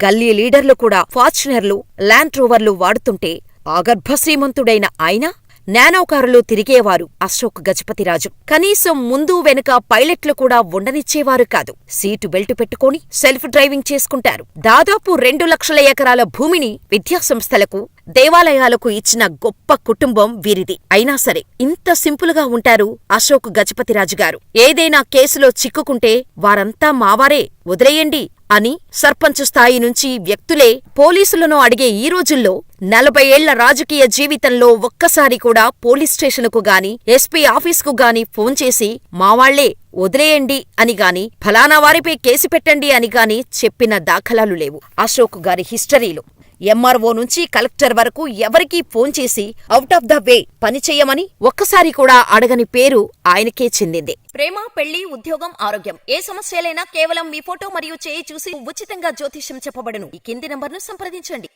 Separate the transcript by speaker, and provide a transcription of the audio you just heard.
Speaker 1: గల్లీ లీడర్లు కూడా ఫార్చునర్లు, ల్యాండ్ రోవర్లు వాడుతుంటే ఆగర్భశ్రీమంతుడైన ఆయన నానో కారులో తిరిగేవారు అశోక్ గజపతిరాజు. కనీసం ముందు వెనుక పైలట్లు కూడా ఉండనిచ్చేవారు కాదు. సీటు బెల్టు పెట్టుకుని సెల్ఫ్ డ్రైవింగ్ చేసుకుంటారు. దాదాపు 2 లక్షల ఎకరాల భూమిని విద్యాసంస్థలకు, దేవాలయాలకు ఇచ్చిన గొప్ప కుటుంబం వీరిది. అయినా సరే ఇంత సింపుల్గా ఉంటారు అశోక్ గజపతిరాజు గారు. ఏదైనా కేసులో చిక్కుకుంటే వారంతా మావారే, వదిలేయండి అని సర్పంచ్ స్థాయి నుంచి వ్యక్తులే పోలీసులను అడిగే ఈ రోజుల్లో 40 ఏళ్ల రాజకీయ జీవితంలో ఒక్కసారి కూడా పోలీస్ స్టేషనుకు గాని, ఎస్పీ ఆఫీసుకు గాని ఫోన్ చేసి మావాళ్లే, వదిలేయండి అని గాని, ఫలానా వారిపై కేసు పెట్టండి అని గాని చెప్పిన దాఖలాలు లేవు అశోక్ గారి హిస్టరీలో. ఎంఆర్ఓ నుంచి కలెక్టర్ వరకు ఎవరికీ ఫోన్ చేసి అవుట్ ఆఫ్ ద వే పనిచెయ్యమని ఒక్కసారి కూడా అడగని పేరు ఆయనకే చెందింది. ప్రేమ, పెళ్లి, ఉద్యోగం, ఆరోగ్యం ఏ సమస్యలైనా కేవలం మీ ఫోటో మరియు చేయి చూసి ఉచితంగా జ్యోతిష్యం చెప్పబడును. ఈ కింది నంబర్ను సంప్రదించండి.